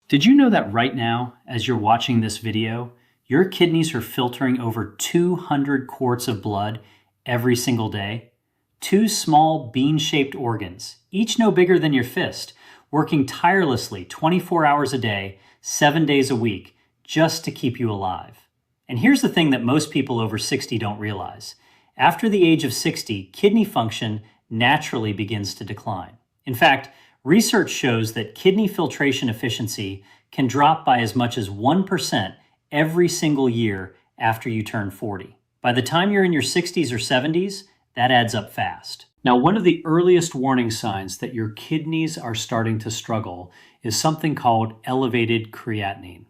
Did you know that right now, as you're watching this video, your kidneys are filtering over 200 quarts of blood every single day? Two small bean-shaped organs, each no bigger than your fist, working tirelessly 24 hours a day, 7 days a week, just to keep you alive. And here's the thing that most people over 60 don't realize. After the age of 60, kidney function naturally begins to decline. In fact, research shows that kidney filtration efficiency can drop by as much as 1% every single year after you turn 40. By the time you're in your 60s or 70s, that adds up fast. Now, one of the earliest warning signs that your kidneys are starting to struggle is something called elevated creatinine.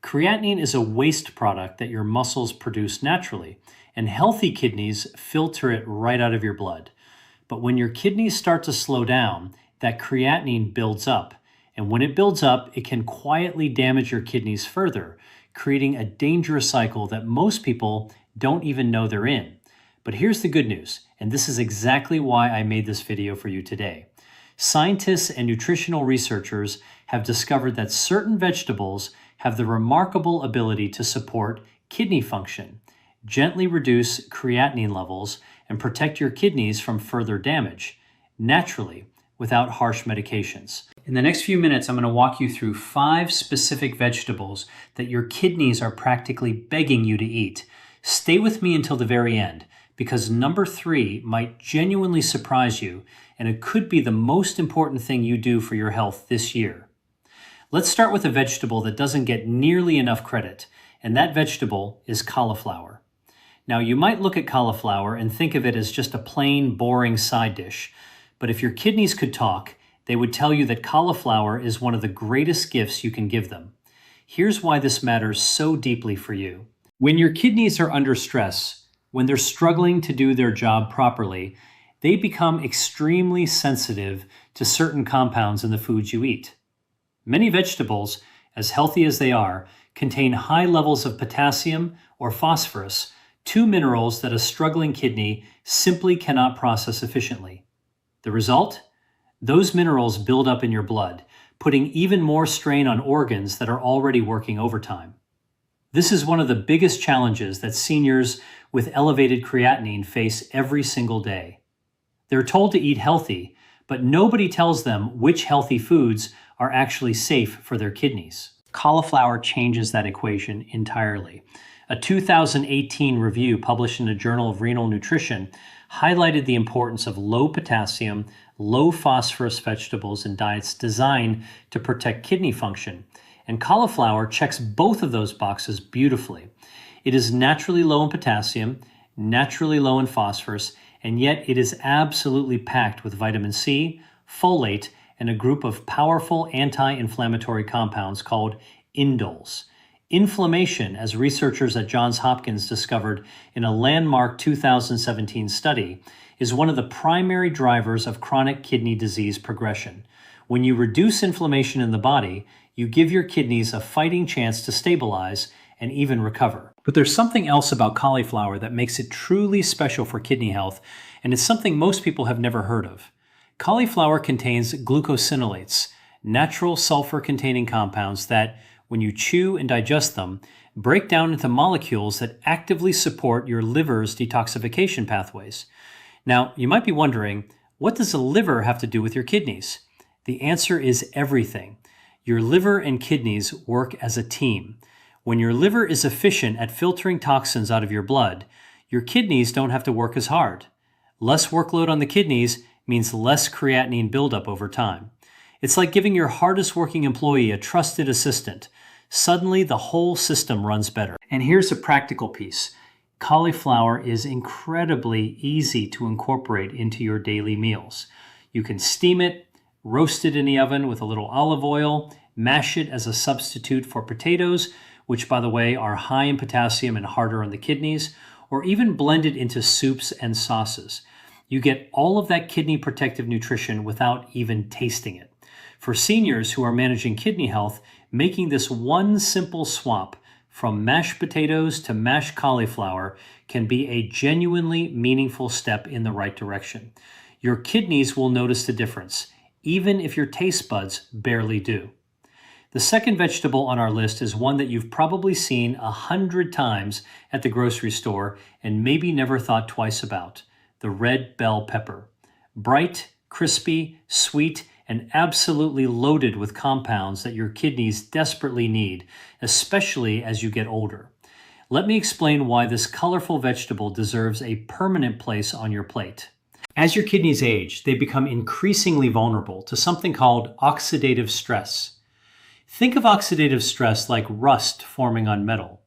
Creatinine is a waste product that your muscles produce naturally, and healthy kidneys filter it right out of your blood. But when your kidneys start to slow down, that creatinine builds up. And when it builds up, it can quietly damage your kidneys further, creating a dangerous cycle that most people don't even know they're in. But here's the good news, and this is exactly why I made this video for you today. Scientists and nutritional researchers have discovered that certain vegetables have the remarkable ability to support kidney function, gently reduce creatinine levels, and protect your kidneys from further damage, naturally, without harsh medications. In the next few minutes, I'm going to walk you through 5 specific vegetables that your kidneys are practically begging you to eat. Stay with me until the very end, because number 3 might genuinely surprise you, and it could be the most important thing you do for your health this year. Let's start with a vegetable that doesn't get nearly enough credit, and that vegetable is cauliflower. Now, you might look at cauliflower and think of it as just a plain, boring side dish, but if your kidneys could talk, they would tell you that cauliflower is one of the greatest gifts you can give them. Here's why this matters so deeply for you. When your kidneys are under stress, when they're struggling to do their job properly, they become extremely sensitive to certain compounds in the foods you eat. Many vegetables, as healthy as they are, contain high levels of potassium or phosphorus, 2 minerals that a struggling kidney simply cannot process efficiently. The result? Those minerals build up in your blood, putting even more strain on organs that are already working overtime. This is one of the biggest challenges that seniors with elevated creatinine face every single day. They're told to eat healthy, but nobody tells them which healthy foods are actually safe for their kidneys. Cauliflower changes that equation entirely. A 2018 review published in the Journal of Renal Nutrition highlighted the importance of low potassium, low phosphorus vegetables and diets designed to protect kidney function. And cauliflower checks both of those boxes beautifully. It is naturally low in potassium, naturally low in phosphorus, and yet it is absolutely packed with vitamin C, folate, and a group of powerful anti-inflammatory compounds called indoles. Inflammation, as researchers at Johns Hopkins discovered in a landmark 2017 study, is one of the primary drivers of chronic kidney disease progression. When you reduce inflammation in the body, you give your kidneys a fighting chance to stabilize and even recover. But there's something else about cauliflower that makes it truly special for kidney health, and it's something most people have never heard of. Cauliflower contains glucosinolates, natural sulfur-containing compounds that, when you chew and digest them, break down into molecules that actively support your liver's detoxification pathways. Now, you might be wondering, what does the liver have to do with your kidneys? The answer is everything. Your liver and kidneys work as a team. When your liver is efficient at filtering toxins out of your blood, your kidneys don't have to work as hard. Less workload on the kidneys means less creatinine buildup over time. It's like giving your hardest working employee a trusted assistant. Suddenly, the whole system runs better. And here's a practical piece. Cauliflower is incredibly easy to incorporate into your daily meals. You can steam it, roast it in the oven with a little olive oil, mash it as a substitute for potatoes, which, by the way, are high in potassium and harder on the kidneys, or even blend it into soups and sauces. You get all of that kidney protective nutrition without even tasting it. For seniors who are managing kidney health, making this one simple swap from mashed potatoes to mashed cauliflower can be a genuinely meaningful step in the right direction. Your kidneys will notice the difference, even if your taste buds barely do. The second vegetable on our list is one that you've probably seen 100 times at the grocery store and maybe never thought twice about: the red bell pepper. Bright, crispy, sweet, and absolutely loaded with compounds that your kidneys desperately need, especially as you get older. Let me explain why this colorful vegetable deserves a permanent place on your plate. As your kidneys age, they become increasingly vulnerable to something called oxidative stress. Think of oxidative stress like rust forming on metal.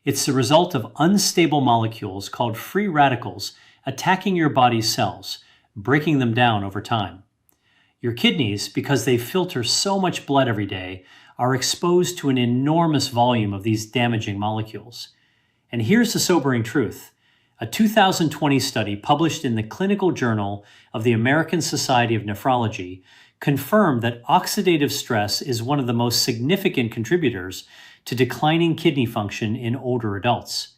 It's the result of unstable molecules called free radicals attacking your body's cells, breaking them down over time. Your kidneys, because they filter so much blood every day, are exposed to an enormous volume of these damaging molecules. And here's the sobering truth. A 2020 study published in the Clinical Journal of the American Society of Nephrology confirmed that oxidative stress is one of the most significant contributors to declining kidney function in older adults.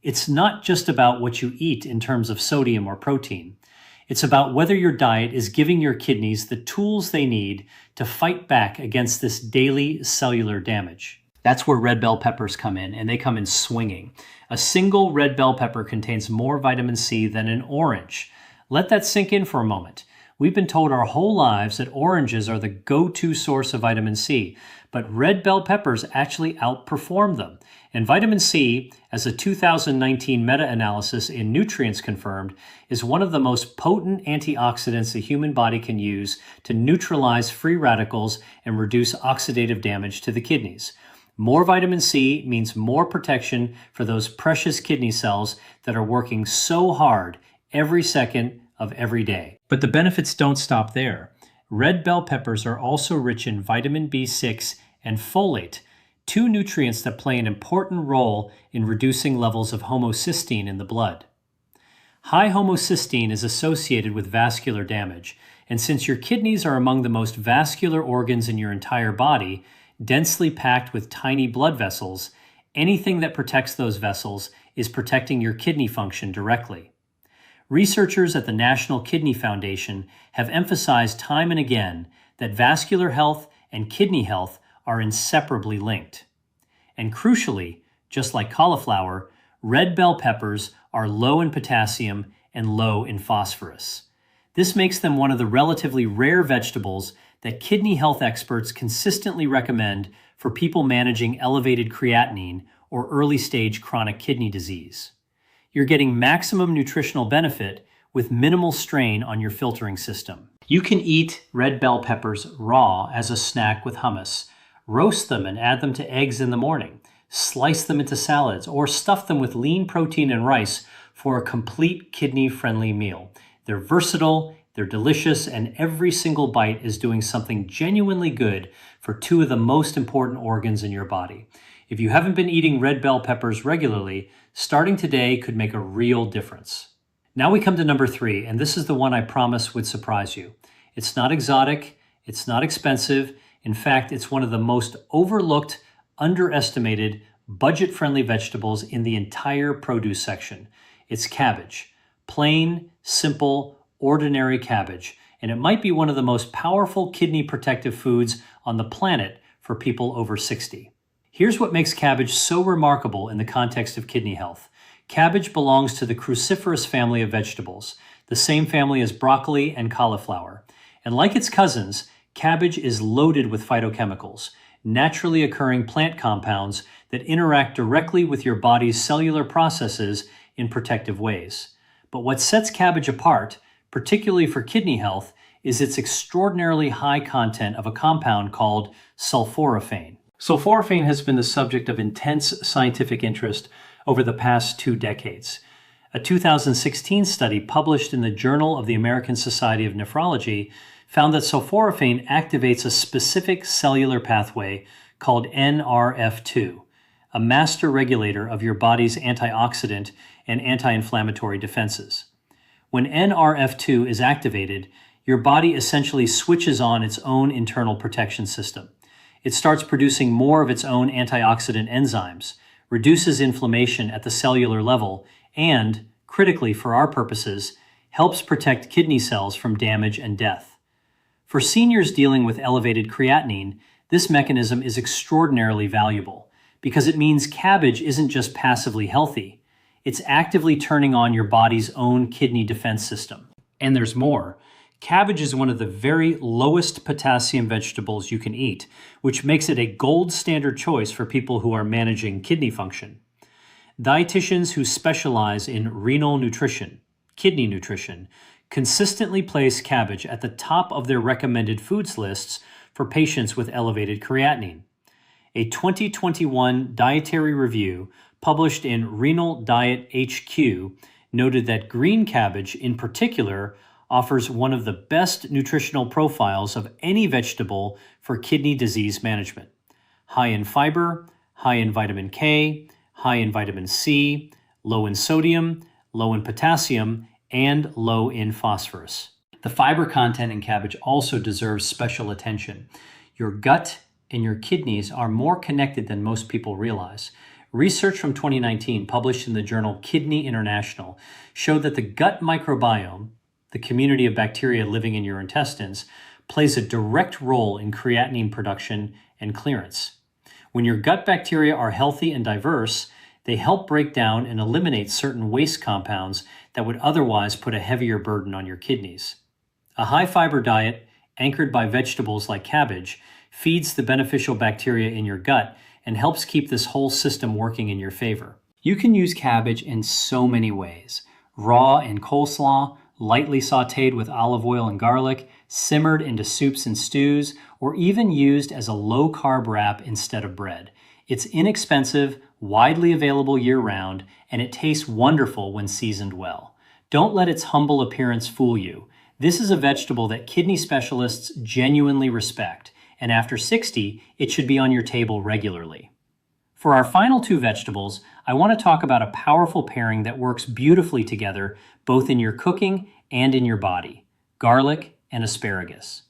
It's not just about what you eat in terms of sodium or protein. It's about whether your diet is giving your kidneys the tools they need to fight back against this daily cellular damage. That's where red bell peppers come in, and they come in swinging. A single red bell pepper contains more vitamin C than an orange. Let that sink in for a moment. We've been told our whole lives that oranges are the go-to source of vitamin C, but red bell peppers actually outperform them. And vitamin C, as a 2019 meta-analysis in Nutrients confirmed, is one of the most potent antioxidants the human body can use to neutralize free radicals and reduce oxidative damage to the kidneys. More vitamin C means more protection for those precious kidney cells that are working so hard every second of every day. But the benefits don't stop there. Red bell peppers are also rich in vitamin B6 and folate, two nutrients that play an important role in reducing levels of homocysteine in the blood. High homocysteine is associated with vascular damage, and since your kidneys are among the most vascular organs in your entire body, densely packed with tiny blood vessels, anything that protects those vessels is protecting your kidney function directly. Researchers at the National Kidney Foundation have emphasized time and again that vascular health and kidney health are inseparably linked. And crucially, just like cauliflower, red bell peppers are low in potassium and low in phosphorus. This makes them one of the relatively rare vegetables that kidney health experts consistently recommend for people managing elevated creatinine or early-stage chronic kidney disease. You're getting maximum nutritional benefit with minimal strain on your filtering system. You can eat red bell peppers raw as a snack with hummus, roast them and add them to eggs in the morning, slice them into salads, or stuff them with lean protein and rice for a complete kidney-friendly meal. They're versatile, they're delicious, and every single bite is doing something genuinely good for two of the most important organs in your body. If you haven't been eating red bell peppers regularly, starting today could make a real difference. Now we come to number 3, and this is the one I promise would surprise you. It's not exotic, it's not expensive. In fact, it's one of the most overlooked, underestimated, budget-friendly vegetables in the entire produce section. It's cabbage. Plain, simple, ordinary cabbage. And it might be one of the most powerful kidney protective foods on the planet for people over 60. Here's what makes cabbage so remarkable in the context of kidney health. Cabbage belongs to the cruciferous family of vegetables, the same family as broccoli and cauliflower. And like its cousins, cabbage is loaded with phytochemicals, naturally occurring plant compounds that interact directly with your body's cellular processes in protective ways. But what sets cabbage apart, particularly for kidney health, is its extraordinarily high content of a compound called sulforaphane. Sulforaphane has been the subject of intense scientific interest over the past 2 decades. A 2016 study published in the Journal of the American Society of Nephrology found that sulforaphane activates a specific cellular pathway called NRF2, a master regulator of your body's antioxidant and anti-inflammatory defenses. When NRF2 is activated, your body essentially switches on its own internal protection system. It starts producing more of its own antioxidant enzymes, reduces inflammation at the cellular level, and, critically for our purposes, helps protect kidney cells from damage and death. For seniors dealing with elevated creatinine, This mechanism is extraordinarily valuable because it means cabbage isn't just passively healthy, it's actively turning on your body's own kidney defense system. And there's more. Cabbage is one of the very lowest potassium vegetables you can eat, which makes it a gold standard choice for people who are managing kidney function. Dietitians who specialize in renal nutrition, kidney nutrition, consistently place cabbage at the top of their recommended foods lists for patients with elevated creatinine. A 2021 dietary review published in Renal Diet HQ noted that green cabbage in particular offers one of the best nutritional profiles of any vegetable for kidney disease management. High in fiber, high in vitamin K, high in vitamin C, low in sodium, low in potassium, and low in phosphorus. The fiber content in cabbage also deserves special attention. Your gut and your kidneys are more connected than most people realize. Research from 2019 published in the journal Kidney International showed that the gut microbiome, the community of bacteria living in your intestines, plays a direct role in creatinine production and clearance. When your gut bacteria are healthy and diverse, they help break down and eliminate certain waste compounds that would otherwise put a heavier burden on your kidneys. A high-fiber diet, anchored by vegetables like cabbage, feeds the beneficial bacteria in your gut and helps keep this whole system working in your favor. You can use cabbage in so many ways. Raw in coleslaw, lightly sautéed with olive oil and garlic, simmered into soups and stews, or even used as a low-carb wrap instead of bread. It's inexpensive, widely available year-round, and it tastes wonderful when seasoned well. Don't let its humble appearance fool you. This is a vegetable that kidney specialists genuinely respect, and after 60, it should be on your table regularly. For our final two vegetables, I want to talk about a powerful pairing that works beautifully together both in your cooking and in your body: garlic and asparagus.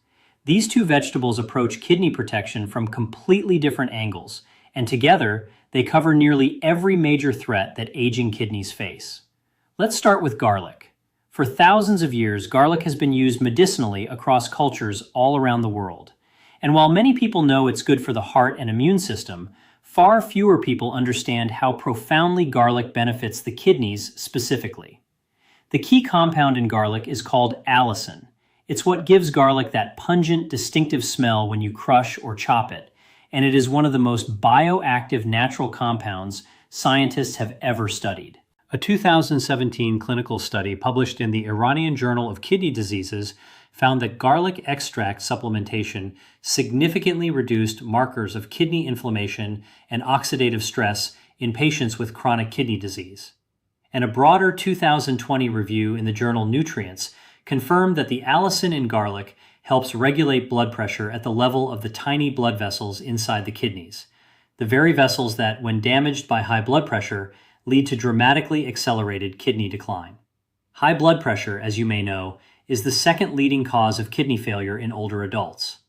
These two vegetables approach kidney protection from completely different angles, and together, they cover nearly every major threat that aging kidneys face. Let's start with garlic. For thousands of years, garlic has been used medicinally across cultures all around the world. And while many people know it's good for the heart and immune system, far fewer people understand how profoundly garlic benefits the kidneys specifically. The key compound in garlic is called allicin. It's what gives garlic that pungent, distinctive smell when you crush or chop it, and it is one of the most bioactive natural compounds scientists have ever studied. A 2017 clinical study published in the Iranian Journal of Kidney Diseases found that garlic extract supplementation significantly reduced markers of kidney inflammation and oxidative stress in patients with chronic kidney disease. And a broader 2020 review in the journal Nutrients confirmed that the allicin in garlic helps regulate blood pressure at the level of the tiny blood vessels inside the kidneys, the very vessels that, when damaged by high blood pressure, lead to dramatically accelerated kidney decline. High blood pressure, as you may know, is the second leading cause of kidney failure in older adults.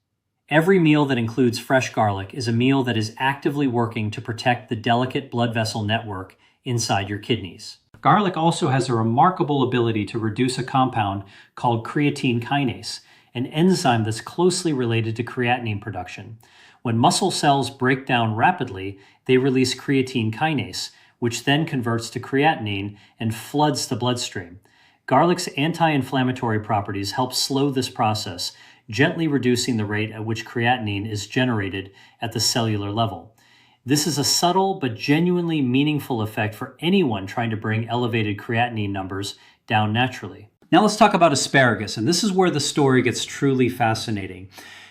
Every meal that includes fresh garlic is a meal that is actively working to protect the delicate blood vessel network inside your kidneys. Garlic also has a remarkable ability to reduce a compound called creatine kinase, an enzyme that's closely related to creatinine production. When muscle cells break down rapidly, they release creatine kinase, which then converts to creatinine and floods the bloodstream. Garlic's anti-inflammatory properties help slow this process, gently reducing the rate at which creatinine is generated at the cellular level. This is a subtle but genuinely meaningful effect for anyone trying to bring elevated creatinine numbers down naturally. Now let's talk about asparagus, and this is where the story gets truly fascinating.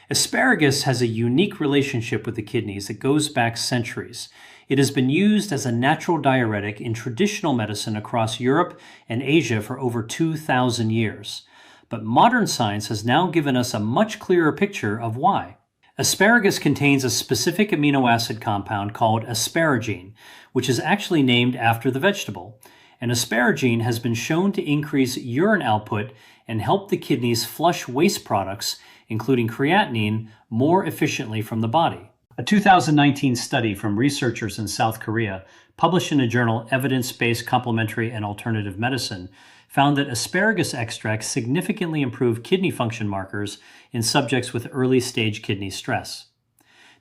Asparagus has a unique relationship with the kidneys that goes back centuries. It has been used as a natural diuretic in traditional medicine across Europe and Asia for over 2,000 years. But modern science has now given us a much clearer picture of why. Asparagus contains a specific amino acid compound called asparagine, which is actually named after the vegetable. And asparagine has been shown to increase urine output and help the kidneys flush waste products, including creatinine, more efficiently from the body. A 2019 study from researchers in South Korea, published in a journal Evidence-Based Complementary and Alternative Medicine, found that asparagus extracts significantly improve kidney function markers in subjects with early-stage kidney stress.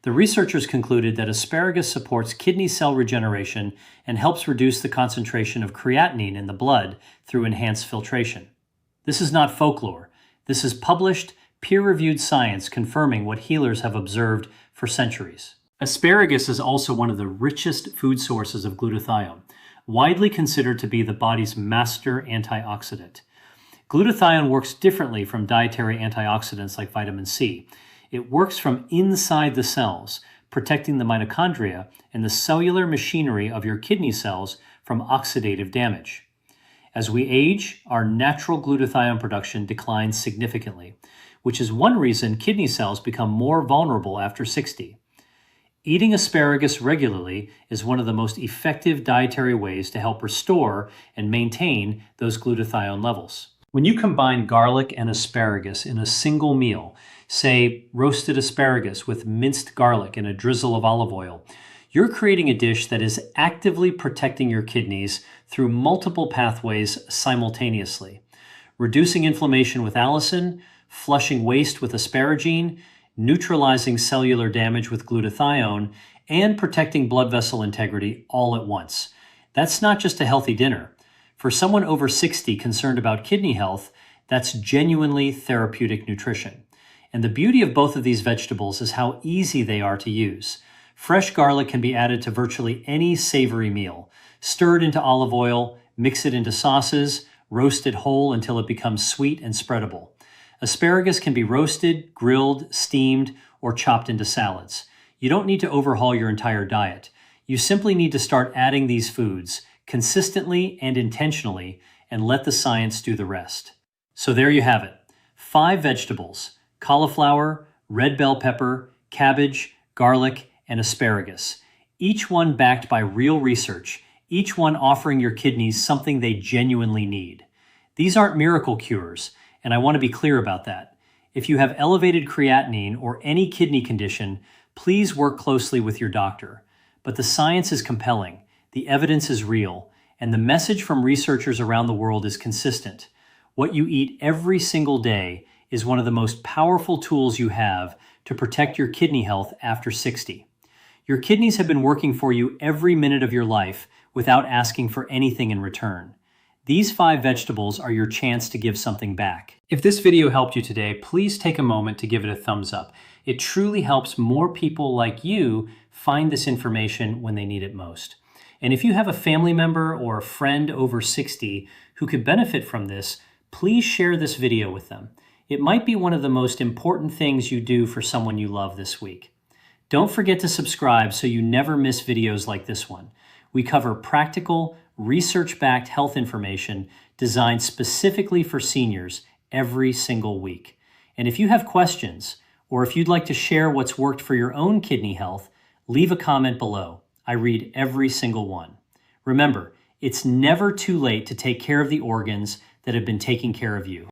The researchers concluded that asparagus supports kidney cell regeneration and helps reduce the concentration of creatinine in the blood through enhanced filtration. This is not folklore. This is published, peer-reviewed science confirming what healers have observed for centuries. Asparagus is also one of the richest food sources of glutathione, widely considered to be the body's master antioxidant. Glutathione works differently from dietary antioxidants like vitamin C. It works from inside the cells, protecting the mitochondria and the cellular machinery of your kidney cells from oxidative damage. As we age, our natural glutathione production declines significantly, which is one reason kidney cells become more vulnerable after 60. Eating asparagus regularly is one of the most effective dietary ways to help restore and maintain those glutathione levels. When you combine garlic and asparagus in a single meal, say roasted asparagus with minced garlic and a drizzle of olive oil, you're creating a dish that is actively protecting your kidneys through multiple pathways simultaneously, reducing inflammation with allicin, flushing waste with asparagine, neutralizing cellular damage with glutathione, and protecting blood vessel integrity all at once. That's not just a healthy dinner. For someone over 60 concerned about kidney health, that's genuinely therapeutic nutrition. And the beauty of both of these vegetables is how easy they are to use. Fresh garlic can be added to virtually any savory meal. Stir it into olive oil, mix it into sauces, roast it whole until it becomes sweet and spreadable. Asparagus can be roasted, grilled, steamed, or chopped into salads. You don't need to overhaul your entire diet. You simply need to start adding these foods consistently and intentionally and let the science do the rest. So there you have it. 5 vegetables: cauliflower, red bell pepper, cabbage, garlic, and asparagus. Each one backed by real research, each one offering your kidneys something they genuinely need. These aren't miracle cures, and I want to be clear about that. If you have elevated creatinine or any kidney condition, please work closely with your doctor. But the science is compelling, the evidence is real, and the message from researchers around the world is consistent. What you eat every single day is one of the most powerful tools you have to protect your kidney health after 60. Your kidneys have been working for you every minute of your life without asking for anything in return. These 5 vegetables are your chance to give something back. If this video helped you today, please take a moment to give it a thumbs up. It truly helps more people like you find this information when they need it most. And if you have a family member or a friend over 60 who could benefit from this, please share this video with them. It might be one of the most important things you do for someone you love this week. Don't forget to subscribe so you never miss videos like this one. We cover practical, research-backed health information designed specifically for seniors every single week. And if you have questions, or if you'd like to share what's worked for your own kidney health, leave a comment below. I read every single one. Remember, it's never too late to take care of the organs that have been taking care of you.